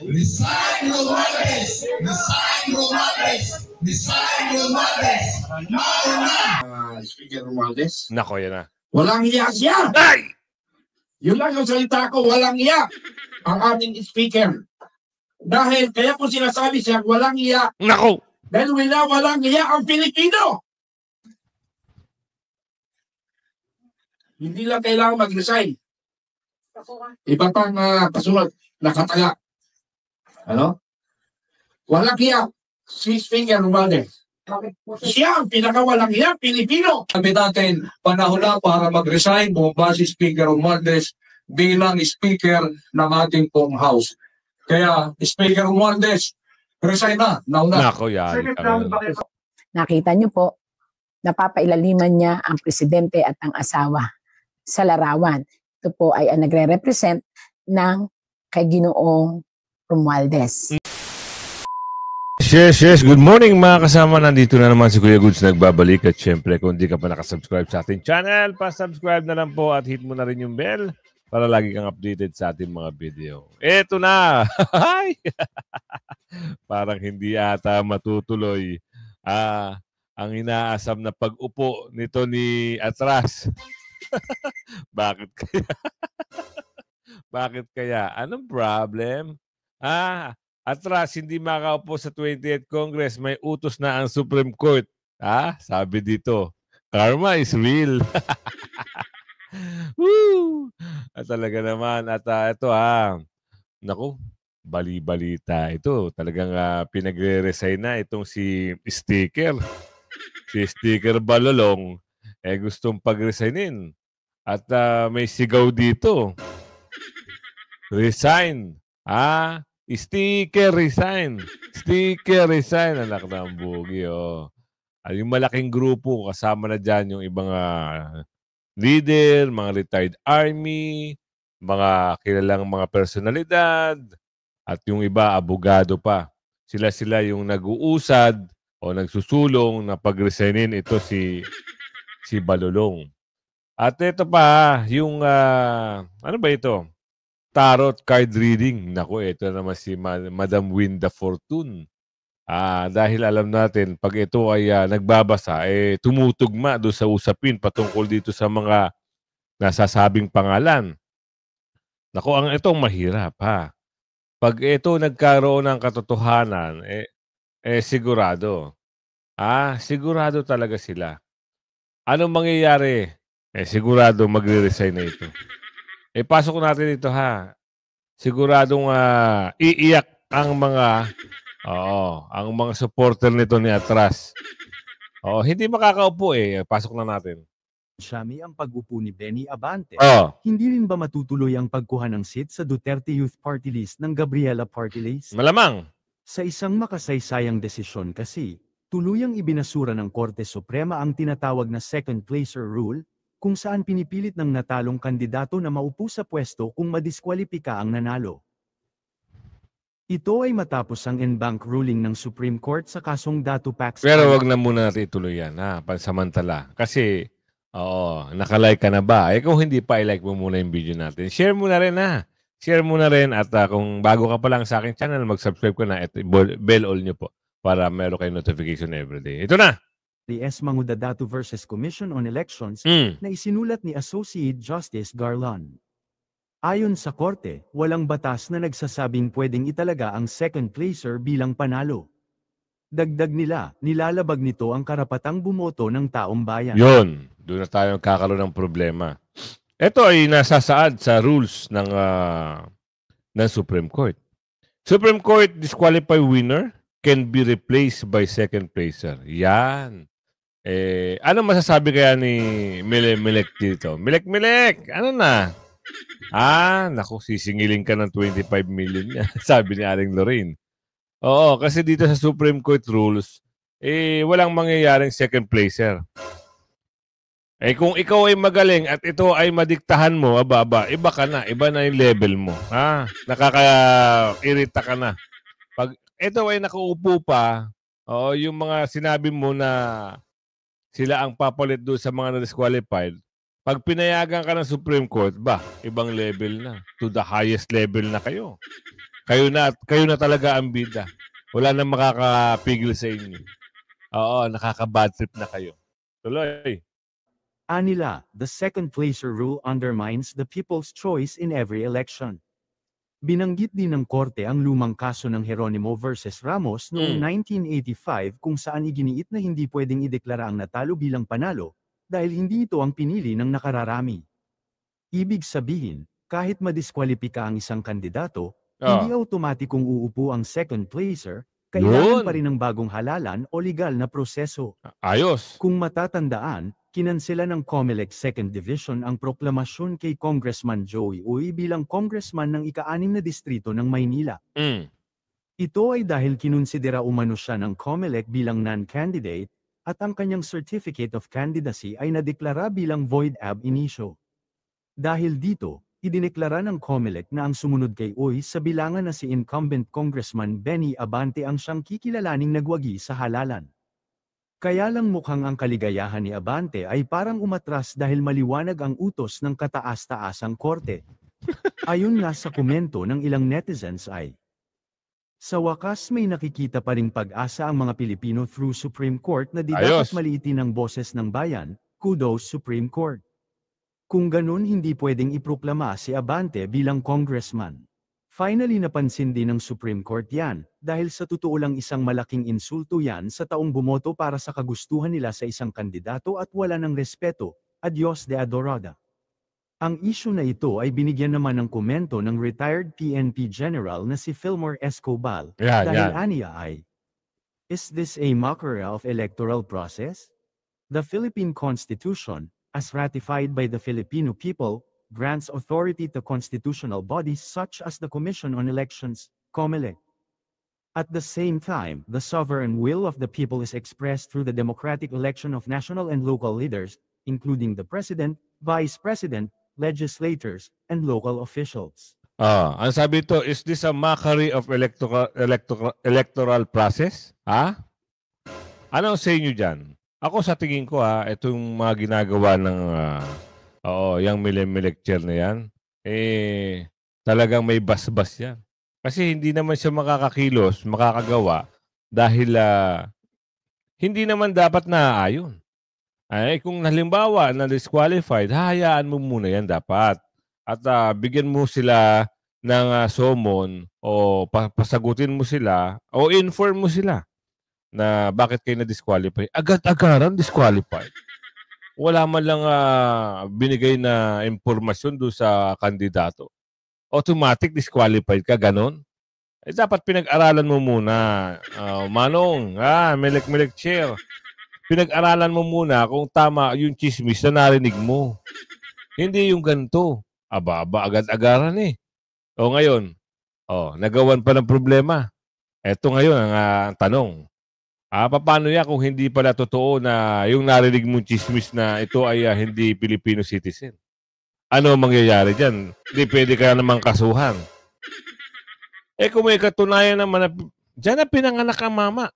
Resign Romualdez! Resign Romualdez! Resign Romualdez! Mauna! Speaker Romualdez. Nako, yan na. Walang iya siya! Ay! Yun lang yung salita ko, walang iya ang aming speaker. Dahil kaya ko sinasabi siya, walang iya. Nako! Dahil walang iya ang Pilipino. Hindi lang kailangan mag-resign. Iba pang kasunod, nakataga. Ano? Walang iya si Speaker Romualdez. Siya ang pinakawalang iya, Pilipino. Sabi natin, panahon na para mag-resign bumaba si Speaker Romualdez bilang Speaker ng ating pong House. Kaya, Speaker Romualdez, resign na. Nauna. Nako, yan. Nakita niyo po, napapailaliman niya ang presidente at ang asawa sa larawan. Ito po ay nagre-represent ng kay Ginoong Romualdez. Yes. Good morning mga kasama. Nandito na naman si Kuya Goods nagbabalik. At syempre, kung di ka pa nakasubscribe sa ating channel, pa-subscribe na lang po at hit mo na rin yung bell para lagi kang updated sa ating mga video. Eto na! Parang hindi ata matutuloy ang inaasam na pag-upo nito ni Atras. Bakit kaya? Bakit kaya? Anong problem? Atras, hindi makaupo sa 20th Congress. May utos na ang Supreme Court. Sabi dito, karma is real. Woo! At talaga naman. At ito naku, bali-balita ito. Talagang pinagre-resign na itong si Sticker. Si Sticker Balolong. Gustong pag-resignin. At may sigaw dito. Resign. Sticker resign. Sticker resign. Anak ng bugi, yung malaking grupo, kasama na dyan yung ibang leader, mga retired army, mga kilalang mga personalidad, at yung iba, abogado pa. Sila yung nag-uusad o nagsusulong na pag-resignin ito si Balolong. At ito pa, yung, ano ba ito? Tarot card reading. Naku, ito naman si Madam Winda Fortune. Dahil alam natin, pag ito ay nagbabasa, tumutugma doon sa usapin patungkol dito sa mga nasasabing pangalan. Naku, itong mahirap, Pag ito nagkaroon ng katotohanan, sigurado. Sigurado talaga sila. Anong mangyayari? Sigurado magre-resign na ito. Pasok natin ito, Siguradong iiyak ang mga supporter nito ni Atras. Hindi makakaupo Pasok na natin. Siyami ang pag-upo ni Benny Abante. Hindi rin ba matutuloy ang pagkuha ng seat sa Duterte Youth Party List ng Gabriela Party List? Malamang. Sa isang makasaysayang desisyon kasi, tuluyang ibinasura ng Korte Suprema ang tinatawag na second placer rule, kung saan pinipilit ng natalong kandidato na maupo sa pwesto kung madiskwalipika ang nanalo. Ito ay matapos ang en banc ruling ng Supreme Court sa kasong Datu Pax. Pero wag na muna natin ituloy yan, pansamantala. Kasi, nakalike ka na ba? Kung hindi pa, i-like mo muna yung video natin. Share mo na rin, Share mo na rin. At kung bago ka pa lang sa aking channel, mag-subscribe ka na. Ito, bell all nyo po para meron kayong notification everyday. Ito na! DS Mangudadatu versus Commission on Elections na isinulat ni Associate Justice Garland. Ayon sa korte, walang batas na nagsasabing pwedeng italaga ang second placer bilang panalo. Dagdag nila, nilalabag nito ang karapatang bumoto ng taong bayan. Yun, doon na tayo kakaroon ng problema. Ito ay nasasaad sa rules ng Supreme Court. Supreme Court disqualified winner can be replaced by second placer. Yan. Ano masasabi kaya ni Milek dito? Milek! Ano na? Naku, sisingilin ka ng 25 million yan. Sabi ni Aling Lorraine. Oo, kasi dito sa Supreme Court rules, walang mangyayaring second placer. Kung ikaw ay magaling at ito ay madiktahan mo, iba ka na. Iba na yung level mo. Nakaka-irita ka na. Pag ito ay nakaupo pa, yung mga sinabi mo na sila ang papalit doon sa mga na-disqualified, pag pinayagan ka ng Supreme Court, ibang level na. To the highest level na kayo. Kayo na talaga ang bida. Wala nang makakapigil sa inyo. Oo, nakaka-bad trip na kayo. Tuloy. Anila, the second placer rule undermines the people's choice in every election. Binanggit din ng korte ang lumang kaso ng Geronimo versus Ramos noong 1985 kung saan iginiit na hindi pwedeng ideklara ang natalo bilang panalo dahil hindi ito ang pinili ng nakararami. Ibig sabihin, kahit madiskwalipika ang isang kandidato, hindi automatikong uupo ang second placer, kailangan pa rin ng bagong halalan o legal na proseso. Ayos. Kung matatandaan, kinansela ng COMELEC 2nd Division ang proklamasyon kay Congressman Joey Uy bilang congressman ng ika-6 na distrito ng Maynila. Ito ay dahil kinonsidera umano siya ng COMELEC bilang non-candidate at ang kanyang certificate of candidacy ay nadeklara bilang void ab initio. Dahil dito, idineklara ng COMELEC na ang sumunod kay Uy sa bilangan na si incumbent Congressman Benny Abante ang siyang kikilalaning nagwagi sa halalan. Kaya lang mukhang ang kaligayahan ni Abante ay parang umatras dahil maliwanag ang utos ng kataas-taasang korte. Ayon nga sa komento ng ilang netizens ay, sa wakas may nakikita pa ring pag-asa ang mga Pilipino through Supreme Court na di dapat maliitin ang boses ng bayan, kudos Supreme Court. Kung ganun hindi pwedeng iproklama si Abante bilang congressman. Finally napansin din ng Supreme Court yan, dahil sa totoo lang isang malaking insulto yan sa taong bumoto para sa kagustuhan nila sa isang kandidato at wala ng respeto, adios de adorada. Ang issue na ito ay binigyan naman ng komento ng retired PNP General na si Fillmore Escobar, dahil aniya ay, is this a mockery of electoral process? The Philippine Constitution, as ratified by the Filipino people, grants authority to constitutional bodies such as the Commission on Elections, COMELEC. At the same time, the sovereign will of the people is expressed through the democratic election of national and local leaders, including the President, Vice President, legislators, and local officials. Ang sabi ito, is this a mockery of electoral process? Ano sa inyo dyan? Ako sa tingin ko itong mga ginagawa ng yung lecture na yan, talagang may basbas yan. Kasi hindi naman siya makakakilos, makakagawa, dahil hindi naman dapat naaayon. Kung halimbawa na disqualified, hayaan mo muna yan dapat. At bigyan mo sila ng summon o pasagutin mo sila o inform mo sila na bakit kayo na-disqualify. Agad-agaran disqualified. Wala man lang binigay na impormasyon doon sa kandidato. Automatic disqualified ka, ganon? Dapat pinag-aralan mo muna. Manong, melek chair. Pinag-aralan mo muna kung tama yung chismis na narinig mo. Hindi yung ganito. Agad-agaran O ngayon, nagawan pa ng problema. Eto ngayon ang tanong. Paano yan kung hindi pala totoo na yung narinig mong chismis na ito ay hindi Filipino citizen? Ano mangyayari dyan? Hindi pwede ka namang kasuhan. Kung may katunayan naman na dyan na pinanganak ang mama.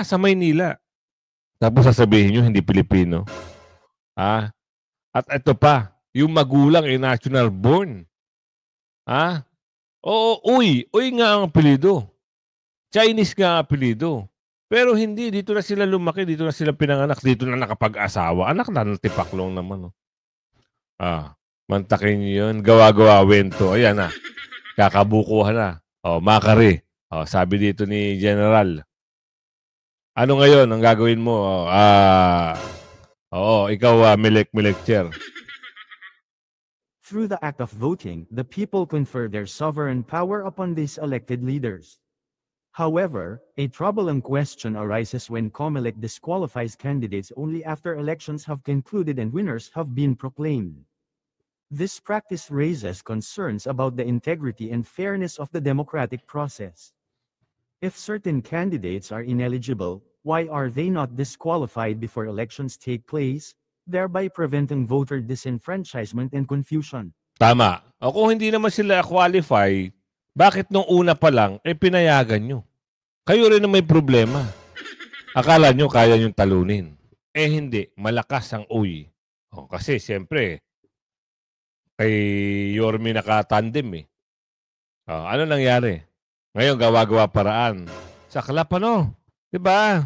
Sa Maynila. Tapos sasabihin nyo, hindi Pilipino. At ito pa, yung magulang ay national born. Uy nga ang apelido. Chinese nga ang apelido. Pero hindi, dito na sila lumaki, dito na sila pinanganak, dito na nakapag-asawa. Anak na ng tipaklong naman. Mantakin nyo yun. Gawa-gawa wento. Ayan kakabukuhan na. Makari. Sabi dito ni General. Ano ngayon ang gagawin mo? Ikaw, Melek Chair. Through the act of voting, the people confer their sovereign power upon these elected leaders. However, a troubling question arises when COMELEC disqualifies candidates only after elections have concluded and winners have been proclaimed. This practice raises concerns about the integrity and fairness of the democratic process. If certain candidates are ineligible, why are they not disqualified before elections take place, thereby preventing voter disenfranchisement and confusion? Tama. Kung hindi naman sila qualify, bakit nung una pa lang, pinayagan nyo? Kayo rin na may problema. Akala nyo kaya nyo talunin. Hindi. Malakas ang uy. Kasi siyempre, kay Yorme nakatandem Ano nangyari? Ngayon, gawa-gawa paraan. Saklap ano? Diba?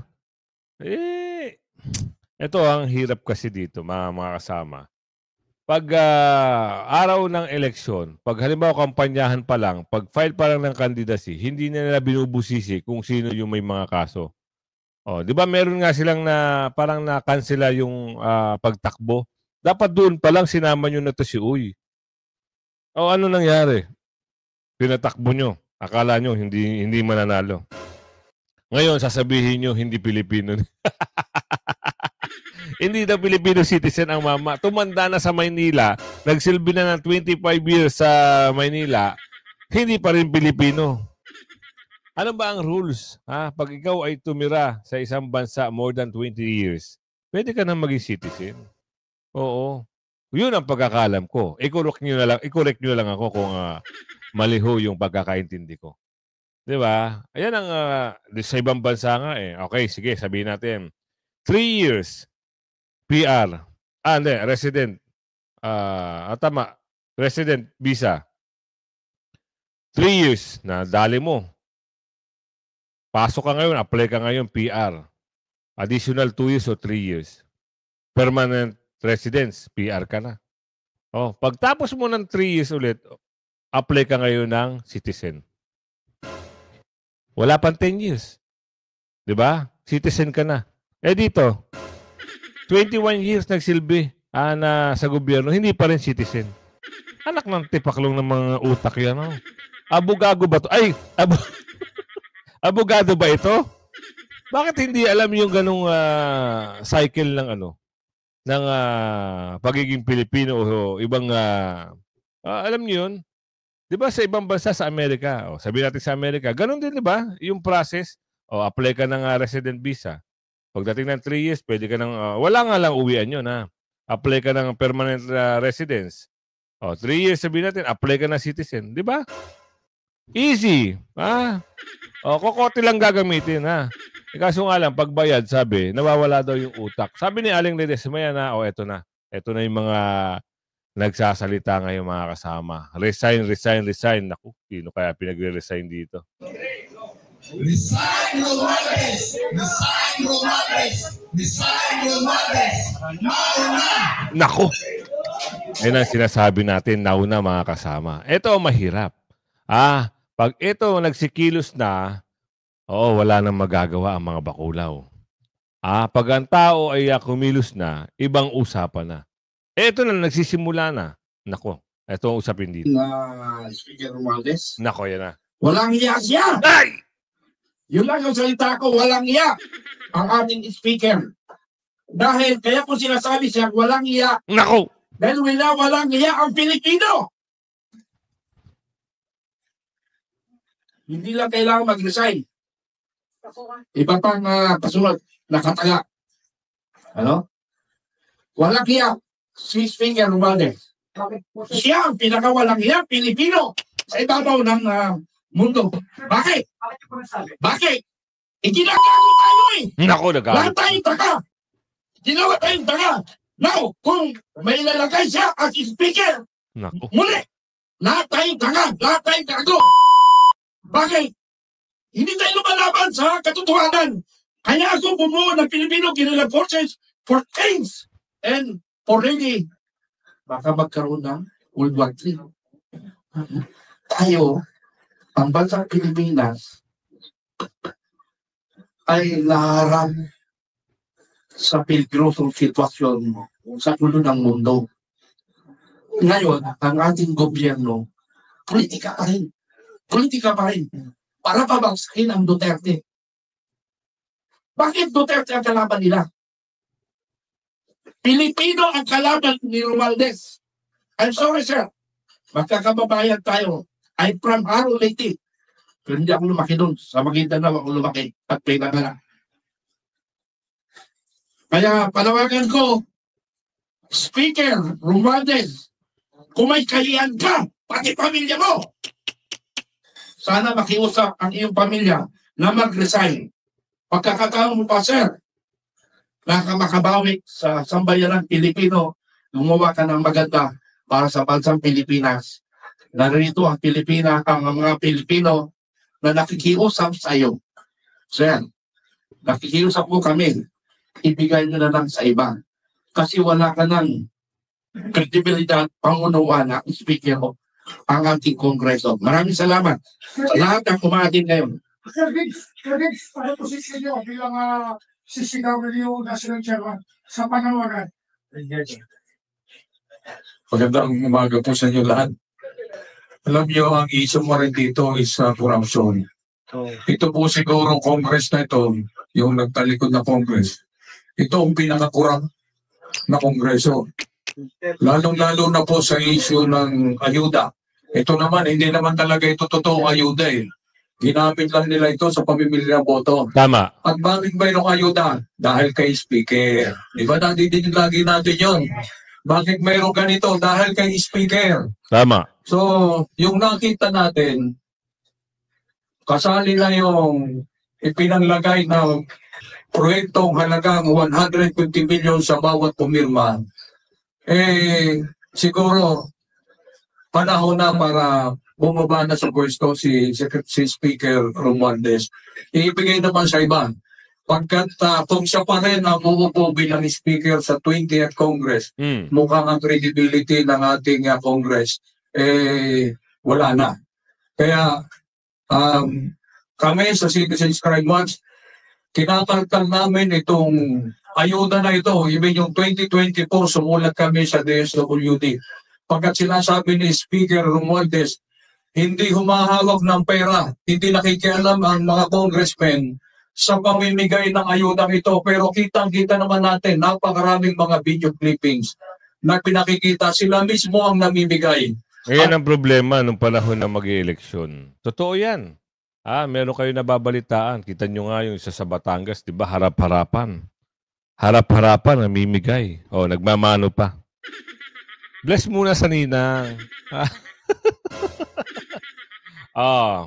Ito ang hirap kasi dito, mga kasama. Pag araw ng eleksyon, pag halimbawa kampanyahan pa lang, pag file pa lang ng candidacy, hindi na nila binubusisi kung sino yung may mga kaso. Oh, 'di ba meron nga silang na parang na-cancela yung pagtakbo. Dapat doon pa lang sinama niyo na to si Uy. O ano nangyari? Pinatakbo nyo. Akala nyo hindi mananalo. Ngayon sasabihin nyo hindi Pilipino. Hindi na Filipino citizen ang mama. Tumanda na sa Maynila, nagsilbi na ng 25 years sa Maynila, hindi pa rin Pilipino. Ano ba ang rules? Pag ikaw ay tumira sa isang bansa more than 20 years, pwede ka na maging citizen. Oo. Yun ang pagkakalam ko. I-correct nyo lang ako kung mali ho yung pagkakaintindi ko. Di ba? Ayan ang sa ibang bansa nga eh. Okay, sige, sabihin natin. 3 years. PR. Hindi. Resident. Tama. Resident visa. 3 years na dali mo. Pasok ka ngayon, apply ka ngayon, PR. Additional 2 years o 3 years. Permanent residence, PR ka na. Oh, pagtapos mo ng 3 years ulit, apply ka ngayon ng citizen. Wala pang 10 years. 'Di ba? Citizen ka na. Dito, 21 years nagsilbi na sa gobyerno, hindi pa rin citizen. Anak ng tipaklong ng mga utak yan. Oh. Abogado ba to? Abogado ba ito? Bakit hindi alam yung ganung cycle ng ng pagiging Pilipino o ibang alam niyo yun? 'Di ba sa ibang bansa sa Amerika, sabihin natin sa Amerika, ganun din 'di ba? Yung process, apply ka ng resident visa. Pagdating ng 3 years, pwede ka ng wala nga lang uwian yun Apply ka ng permanent residence. 3 years sabihin natin, apply ka ng citizen, 'di ba? Easy, kokote lang gagamitin Kaso nga lang, pagbayad, sabi, nawawala daw yung utak. Sabi ni Aling Ledesma yan eto na. Eto na yung mga nagsasalita ngayon mga kasama. Resign. Naku, sino kaya pinagre-resign dito? Resign Romualdez! Resign Romualdez! Resign Romualdez! Nauna! Naku! Yan ang sinasabi natin, nauna mga kasama. Ito ang mahirap. Pag ito nagsikilos na, wala nang magagawa ang mga bakulaw. Pag ang tao ay kumilos na, ibang usapan na. Ito na, nagsisimula na. Nako, ito ang usapin dito. Speaker Romualdez. Nako, yan na. Walang iya siya! Ay! Yun lang yung salita ko, walang iya ang ating speaker. Dahil kaya po sinasabi siya, walang iya. Nako! Dahil walang iya ang Pilipino. Hindi lang kailangan mag-resign. Iba pang kasunod, nakataga. Walang iya si Speaker Romualdez. Siya ang pinakawalang iya Pilipino sa ibabaw ng mundo. Bakit? Bakit? Ginagawa tayo Nako, Lahat tayong taga. Ginawa tayong taga. Now, kung may lalagay siya as speaker, Nako. muli, lahat tayong taga. Lahat tayong gago. Bakit? Hindi tayo lumalaban sa katotohanan. Kaya ako bumuo ng Filipino Guerrilla Forces for change and for ready. Baka magkaroon ng World War III. Tayo, ang bansang Pilipinas, ay naharap sa peligrosong sitwasyon sa dulo ng mundo. Ngayon, ang ating gobyerno, politika pa rin. Politika pa rin. Para pabagsakin ang Duterte. Bakit Duterte ang kalaban nila? Pilipino ang kalaban ni Romualdez. I'm sorry, sir. Magkakababayan tayo. I'm from Haro, Leyte. Pero hindi ako lumaki doon. Sa Maguindanao ako lumaki at pinanganak. Kaya panawagan ko, Speaker Romualdez, kung may kalian ka, pati pamilya mo, sana makiusap ang iyong pamilya na mag-resign. Pagkakataon mo pa, sir, makabawi sa sambayanan Pilipino, gumawa ka ng maganda para sa bansang Pilipinas. Narito ang mga Pilipino na nakikiusap sa iyo. Sir, nakikiusap po kami, ibigay nyo na lang sa iba. Kasi wala ka ng kredibilidad, pangunawa na speaker mo ang ating kongreso. Maraming salamat sa lahat ng kumatin ngayon. Sir Diggs, ano posisyon niyo bilang CCW National Chairman sa panawagan? Magandang umaga po sa inyo lahat. Alam niyo, ang issue mo rin dito is corruption. Ito po siguro Congress na ito, yung nagtalikod na Congress. Ito ang pinakakurang na Kongreso. Lalong-lalo na po sa issue ng ayuda. Ito naman, hindi naman talaga ito totoong ayuda eh. Ginamit lang nila ito sa pamimili ng boto. Tama. At bakit mayroong ayuda? Dahil kay Speaker. Di ba nadidinig lagi natin yun? Bakit mayroong ganito? Dahil kay Speaker. Tama. So, yung nakita natin, kasali na yung ipinanglagay na proyektong halagang 150 million sa bawat pumirma, siguro panahon na para bumaba na sa pwesto si Speaker Romualdez. Ibigay naman sa iba. Pagkat kung siya pa rin ang uupo bilang Speaker sa 20th Congress, mukhang ang credibility ng ating Congress, wala na. Kaya, kami sa Citizens Crime Watch, kinakalkal namin itong ayuda na ito. Even yung 2024, sumulat kami sa DSWD. Pagkat sinasabi ni Speaker Romualdez, hindi humahawak ng pera, hindi nakikialam ang mga congressmen sa pamimigay ng ayudang ito. Pero kitang-kita naman natin, napakaraming mga video clippings na pinakikita sila mismo ang namimigay. Ayan ang problema nung panahon na mag-eleksyon. Totoo yan. Meron kayo nababalitaan. Kita nyo nga yung isa sa Batangas, di ba? Harap-harapan. Harap-harapan, namimigay. Nagmamano pa. Bless muna sa ninang.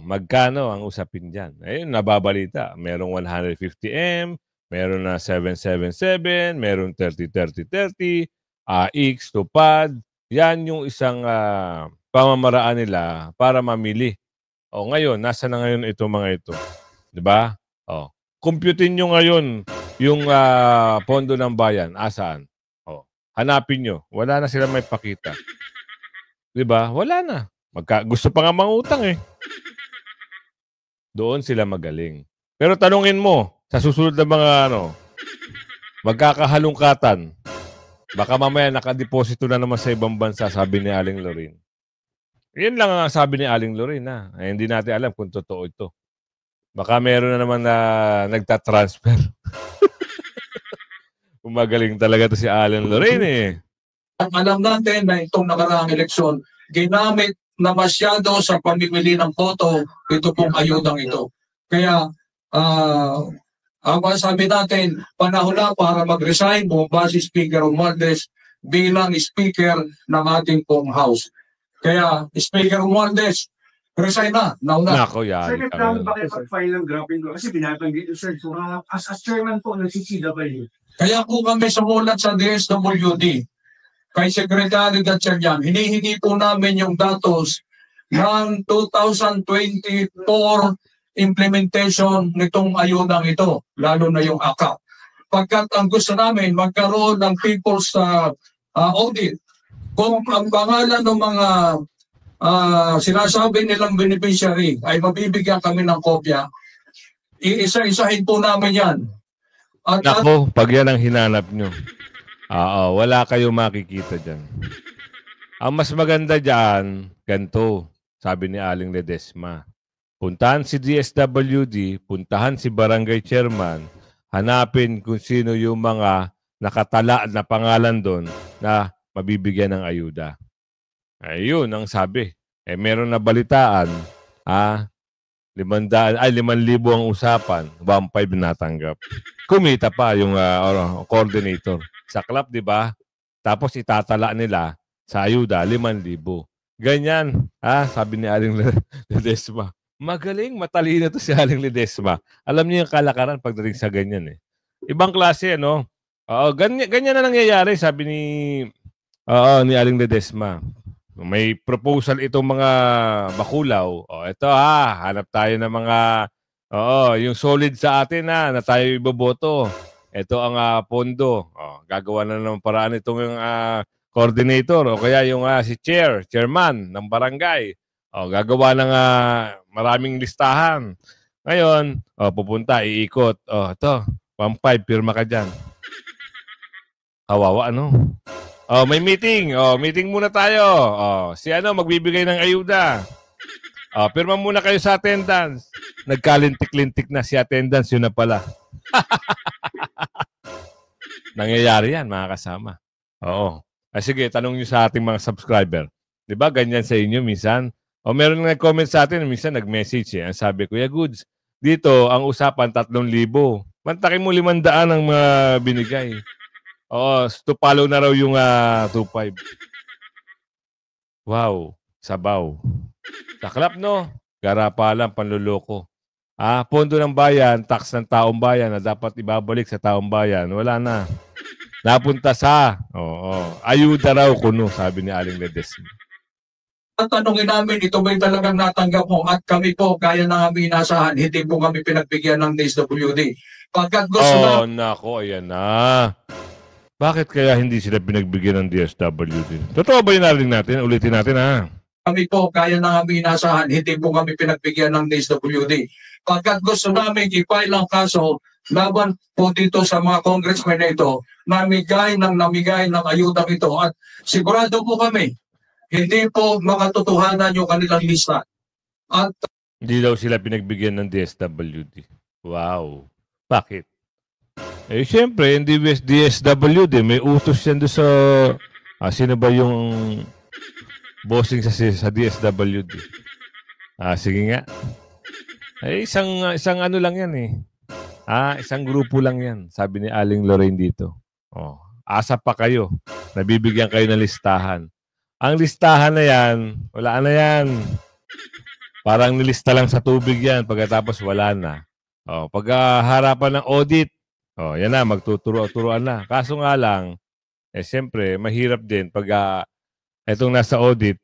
Magkano ang usapin dyan? Ayun, nababalita. Merong 150M, meron na 777, meron 30-30-30, AX, tupad. Yan yung isang pamamaraan nila para mamili. Ngayon, nasa na ngayon itong mga ito? Diba? Computein nyo ngayon yung pondo ng bayan. Asaan? Hanapin nyo. Wala na sila may pakita. Diba? Wala na. Gusto pa nga mangutang eh. Doon sila magaling. Pero tanungin mo, sa susunod na mga magkakahalungkatan, baka mamaya nakadeposito na naman sa ibang bansa, sabi ni Aling Lorin. Yan lang ang sabi ni Aling Lorin na. Hindi natin alam kung totoo ito. Baka meron na naman na nagtatransfer. Umagaling talaga to si Aling Lorin eh. Alam natin na itong nakaraang eleksyon, ginamit na masyado sa pamimili ng boto ito pong ayudang ito. Kaya, ang sabi natin, panahon na para mag-resign bumaba si Speaker Romualdez bilang Speaker ng ating pong House. Kaya, Speaker Romualdez, resign na. Nauna. Nako, yan. Sir, may plano ba kayo pag-file ng grappling law? Kasi binabanggit yung sir, as chairman po ng CCW. Kaya po kami sumulat sa DSWD kay Secretary Gatchalian, hinihingi po namin yung datos ng 2024 implementation nitong ayudang ito, lalo na yung AKAP. Pagkat ang gusto namin, magkaroon ng people's audit. Kung ang pangalan ng mga sinasabi nilang beneficiary ay mabibigyan kami ng kopya, iisa-isahin po namin yan. At Nako, pag yan ang hinanap nyo, wala kayo makikita dyan. Ang mas maganda dyan, ganito, sabi ni Aling Ledesma. Puntahan si DSWD, puntahan si Barangay Chairman, hanapin kung sino yung mga nakatala na pangalan doon na mabibigyan ng ayuda. Ayun ang sabi. Meron na balitaan, 5,000 ang usapan, 1,500 natanggap. Kumita pa yung coordinator. Sa club, di ba? Tapos itatala nila sa ayuda, 5,000. Ganyan, sabi ni Aling Ledesma. Magaling, matalino to si Aling Ledesma. Alam niyo yung kalakaran pagdating sa ganyan eh. Ibang klase, ganyan na nangyayari, sabi ni Aling Ledesma. may proposal itong mga bakulaw. Ito hanap tayo ng mga, yung solid sa atin na tayo iboboto. Ito ang pondo. Gagawa na ng paraan itong yung coordinator o kaya yung si chairman ng barangay. Gagawa ng maraming listahan. Ngayon, pupunta, iikot. Ito, 1.5, pirma ka dyan. Kawawa, ano? May meeting. Meeting muna tayo. Si magbibigay ng ayuda. Pirma muna kayo sa attendance. Nagkalintik-lintik na si attendance, yun na pala. Nangyayari yan, mga kasama. Oo. Sige, tanong nyo sa ating mga subscriber. Di ba, ganyan sa inyo minsan? Meron nag-comment sa atin, minsan nag-message Ang sabi, Kuya Goods, dito ang usapan 3,000. Mantakin mo 500 ang mga binigay. To follow na raw yung 2.5. Wow, sabaw. Saklap, no? Garapalan, panluloko. Pondo ng bayan, tax ng taong bayan na dapat ibabalik sa taong bayan. Wala na. Napunta sa, ayuda raw kuno, sabi ni Aling Ledesma. Tanungin namin, ito ba'y talagang natanggap mo? At kami po, kaya na kami inasahan, hindi po kami pinagbigyan ng DSWD. Pagkat gusto nako, ayan na. Bakit kaya hindi sila pinagbigyan ng DSWD? Totoo ba yung narinig natin? Ulitin natin, Kami po, kaya na kami inasahan, hindi po kami pinagbigyan ng DSWD. Pagkat gusto namin i-file ang kaso, laban po dito sa mga congressmen na ito, namigay ng ayudang ito. At sigurado po kami, hindi po makatotohanan yung kanilang lista. At hindi daw sila pinagbigyan ng DSWD. Wow. Bakit? Siyempre, hindi DSWD. May utos yan doon sa... sino ba yung bossing sa DSWD? Sige nga. Isang ano lang yan isang grupo lang yan. Sabi ni Aling Lorraine dito. Asa pa kayo. Nabibigyan kayo ng listahan. Ang listahan na yan, wala na yan. Parang nilista lang sa tubig yan, pagkatapos wala na. Pag harapan ng audit, yan na, magtuturo-turuan na. Kaso nga lang, siyempre, mahirap din pag itong nasa audit,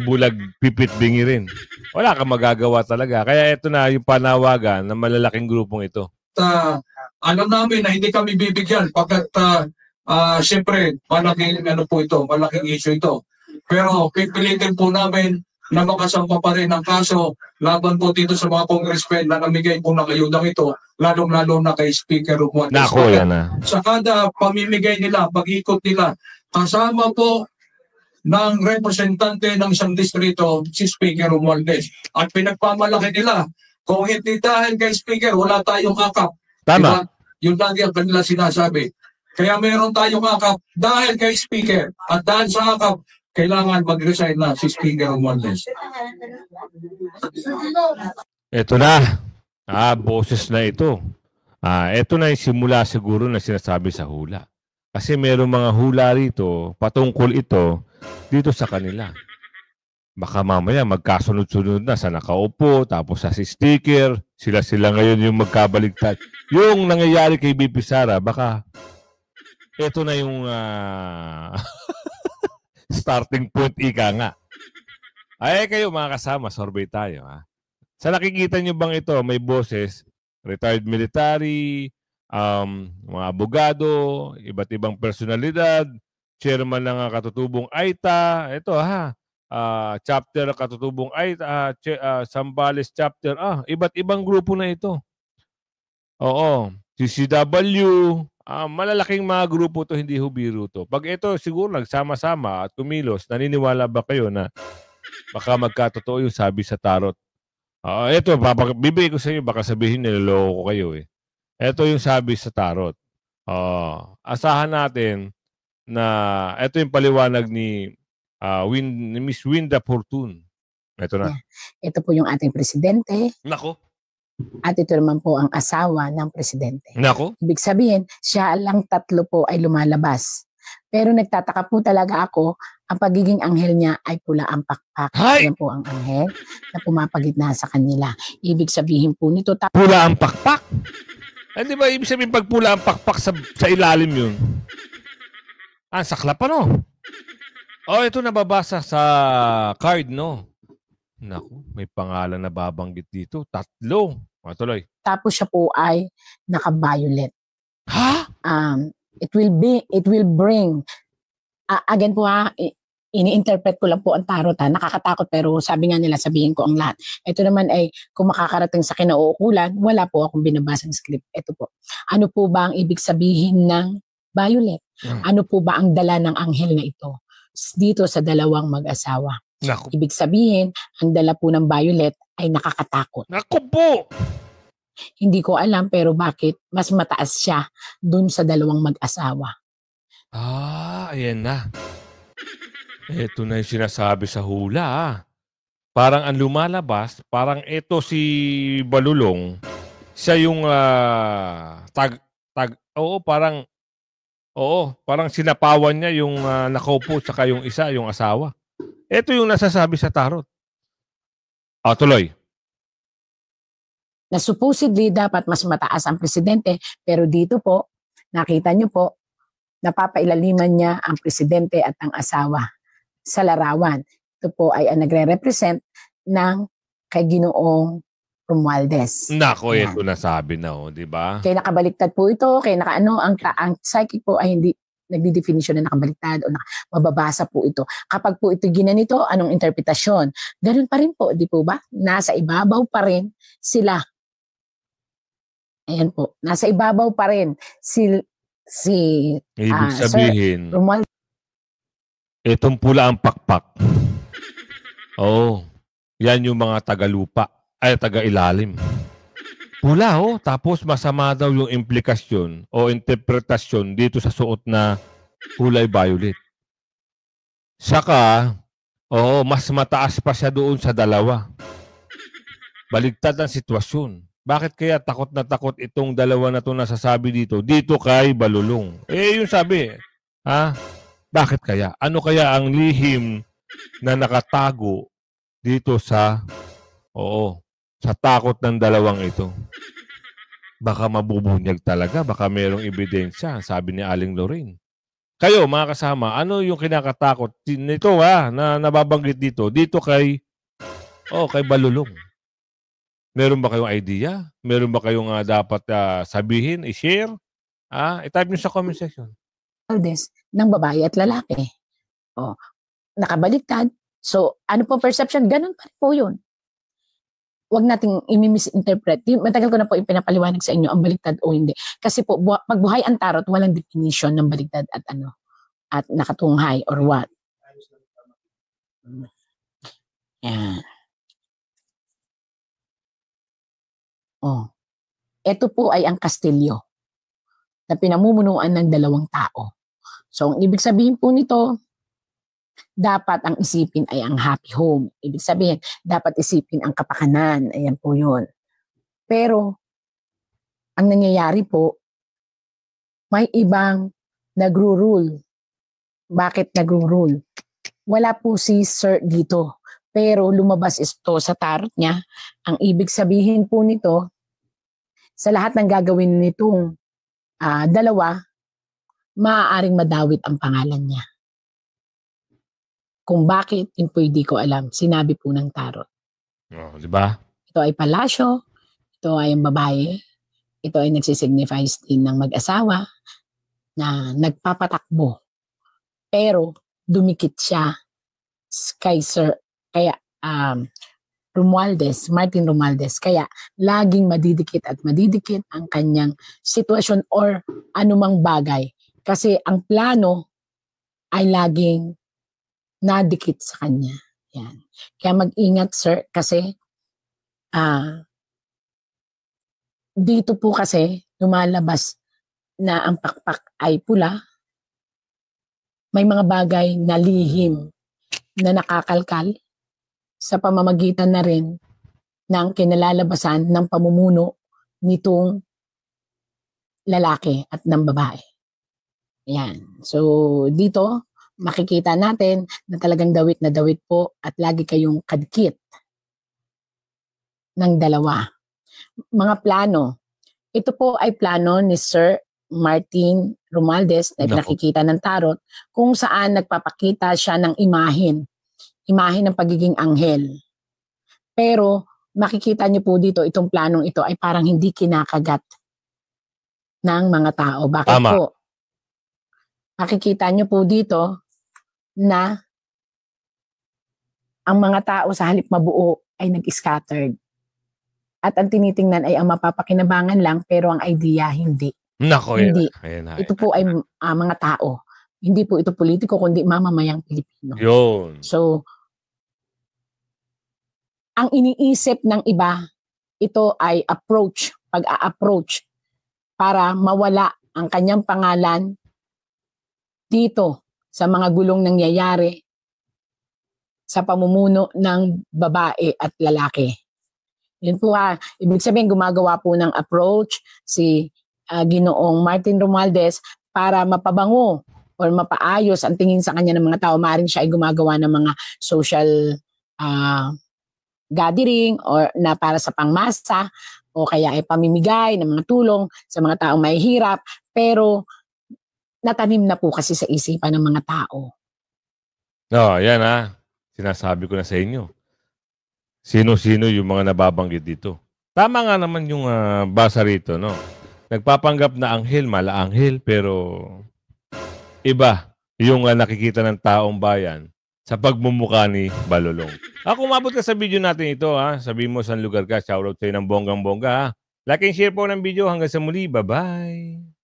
bulag pipit bingi rin. Wala kang magagawa talaga. Kaya ito na yung panawagan ng malalaking grupong ito. Alam namin na hindi kami bibigyan pagkat siyempre, malaking malaking issue ito. Pero pipilitin po namin na makasampa pa rin ang kaso laban po dito sa mga congressmen na namigay po ng ayudang ito, lalong-lalo na kay Speaker Romualdez. Nako, yan na. Sa kada pamimigay nila, pag-ikot nila, kasama po ng representante ng isang distrito, si Speaker Romualdez. At pinagpamalaki nila, kung hindi dahil kay Speaker, wala tayong akap. Tama. Diba? Yun lagi ang kanila sinasabi. Kaya meron tayong akap dahil kay Speaker. At dahil sa akap, kailangan mag-resign na si Speaker Romualdez. Ito na. Boses na ito. Ito na yung simula siguro na sinasabi sa hula. Kasi merong mga hula rito, patungkol ito, dito sa kanila. Baka mamaya magkasunod-sunod na sa nakaupo, tapos sa si sticker, sila ngayon yung magkabaligtad. Yung nangyayari kay BP Sara, baka ito na yung starting point, ika nga. Kayo mga kasama, survey tayo. Sa nakikita nyo bang ito, may boses, retired military, mga abogado, iba't ibang personalidad, chairman ng katutubong AITA, ito chapter katutubong AITA, Zambales chapter, iba't ibang grupo na ito. Oo, CCW, malalaking mga grupo to, hindi hubiro to. Pag ito siguro nagsama-sama at kumilos, naniniwala ba kayo na baka magkatotoo yung sabi sa tarot? Ito, bibigay ko sa inyo, baka sabihin niloloko ko kayo Ito yung sabi sa tarot. Asahan natin na ito yung paliwanag ni Miss Winda Fortune. Ito na. Ito po yung ating presidente. Nako. At ito naman po ang asawa ng presidente. Nako. Ibig sabihin, siya lang 3 po ay lumalabas. Pero nagtataka po talaga ako, ang pagiging anghel niya ay pula ang pakpak. Yan po ang anghel na pumapagitna sa kanila. Ibig sabihin po nito, pula ang pakpak? Di ba ibig sabihin pag pula ang pakpak sa ilalim yun? Sakla pa no? Oh, ito nababasa sa card, no? Naku, may pangalan na babanggit dito. 3. Tuloy. Tapos siya po ay naka-violet. Ha? It will bring, again po ini-interpret ko lang po ang tarot nakakatakot pero sabi nga nila sabihin ko ang lahat. Ito naman ay kung makakarating sa kinauukulan, wala po akong binabasang script. Ito po. Ano po ba ang ibig sabihin ng violet? Ano po ba ang dala ng anghel na ito? Dito sa dalawang mag-asawa. Naku. Ibig sabihin, ang dala po ng violet ay nakakatakot. Naku po! Hindi ko alam pero bakit mas mataas siya dun sa dalawang mag-asawa. Ayan na. Ito na yung sinasabi sa hula. Parang ang lumalabas, parang ito si Balulong, siya yung parang sinapawan niya yung nakaupo tsaka yung isa, yung asawa. Ito yung nasasabi sa tarot. Tuloy. Na supposedly dapat mas mataas ang presidente pero dito po, nakita niyo po, napapailaliman niya ang presidente at ang asawa sa larawan. Ito po ay nagre-represent ng kay Ginoong Romualdez. Nako, ito nasabi na, di ba? Kaya nakabaliktad po ito, kaya ang psychic po ay hindi nagdi-definition na nakabaliktad o mababasa po ito. Kapag po ito ginanito, anong interpretasyon? Ganun pa rin po, di po ba? Nasa ibabaw pa rin sila. Ayan po, nasa ibabaw pa rin ibig sabihin, Sir Romualdez. Itong pula ang pakpak. Yan yung mga tagalupa, ay taga-ilalim. Pula, tapos masama daw yung implikasyon o interpretasyon dito sa suot na kulay violet. Saka, mas mataas pa siya doon sa dalawa. Baligtad ang sitwasyon. Bakit kaya takot na takot itong dalawa na ito nasasabi dito? Dito kay Balulong. Yung sabi, bakit kaya? Ano kaya ang lihim na nakatago dito sa takot ng dalawang ito? Baka mabubunyag talaga. Baka mayroong ebidensya, sabi ni Aling Lorraine. Kayo, mga kasama, ano yung kinakatakot nito na nababanggit dito? Dito kay Balulong. Meron ba kayong idea? Meron ba kayong dapat sabihin, i-share? I-type nyo sa comment section. Ng babae at lalaki. Nakabaliktad. So, ano po perception? Ganun pa rin po yun. Huwag nating i-misinterpret. Matagal ko na po ipinapaliwanag sa inyo ang baliktad o hindi. Kasi po, pagbuhay ang tarot, walang definition ng baliktad at at nakatunghay or what. Yan. Ito po ay ang kastilyo na pinamumunuan ng dalawang tao. So, ang ibig sabihin po nito, dapat ang isipin ay ang happy home. Ibig sabihin, dapat isipin ang kapakanan. Ayan po yun. Pero, ang nangyayari po, may ibang nagro-rule. Bakit nagro-rule? Wala po si Sir dito. Pero lumabas ito sa tarot niya. Ang ibig sabihin po nito, sa lahat ng gagawin nitong dalawa, maaaring madawit ang pangalan niya. Kung bakit, yun po hindi ko alam. Sinabi po ng tarot. Di ba? Ito ay palasyo, ito ay ang babae, ito ay nagsisignifies din ng mag-asawa na nagpapatakbo. Pero dumikit siya kay Sir, kaya Martin Romualdez. Kaya laging madidikit at madidikit ang kanyang sitwasyon or anumang bagay. Kasi ang plano ay laging nadikit sa kanya. Yan. Kaya mag-ingat, sir, kasi dito po kasi lumalabas na ang pakpak ay pula. May mga bagay na lihim na nakakalkal sa pamamagitan na rin ng kinalalabasan ng pamumuno nitong lalaki at ng babae. Yan. So, dito, makikita natin na talagang dawit na dawit po at lagi kayong kadikit ng dalawa. Mga plano. Ito po ay plano ni Sir Martin Romualdez na Nako. nakikita ng tarot kung saan nagpapakita siya ng imahe ng pagiging anghel. Pero makikita niyo po dito, itong planong ito ay parang hindi kinakagat ng mga tao. Bakit Tama. po? Makikita niyo po dito na ang mga tao sa halip mabuo ay nag-scattered. At ang tinitingnan ay ang mapapakinabangan lang pero ang idea hindi. Nako, Hindi. Ayan. Ito po ay mga tao. Hindi po ito politiko kundi mamamayang Pilipino. Yun. So, ang iniisip ng iba, ito ay pag-a-approach para mawala ang kanyang pangalan dito sa mga gulong nangyayari sa pamumuno ng babae at lalaki. Yun po ibig sabihin gumagawa po ng approach si Ginoong Martin Romualdez para mapabango o mapaayos ang tingin sa kanya ng mga tao. Maaaring siya ay gumagawa ng mga social gathering or na para sa pangmasa o kaya ay pamimigay ng mga tulong sa mga taong mahihirap, pero natanim na po kasi sa isipan ng mga tao. Yan sinasabi ko na sa inyo. Sino-sino yung mga nababanggit dito. Tama nga naman yung basa rito, no? Nagpapanggap na anghel, mala-anghel, pero iba yung nakikita ng taong bayan sa pagmumukha ni Balolong. Kung umabot ka sa video natin ito, sabihin mo saan lugar ka, shoutout sa'yo ng bonggang-bongga. Like and share po ng video. Hanggang sa muli. Bye-bye!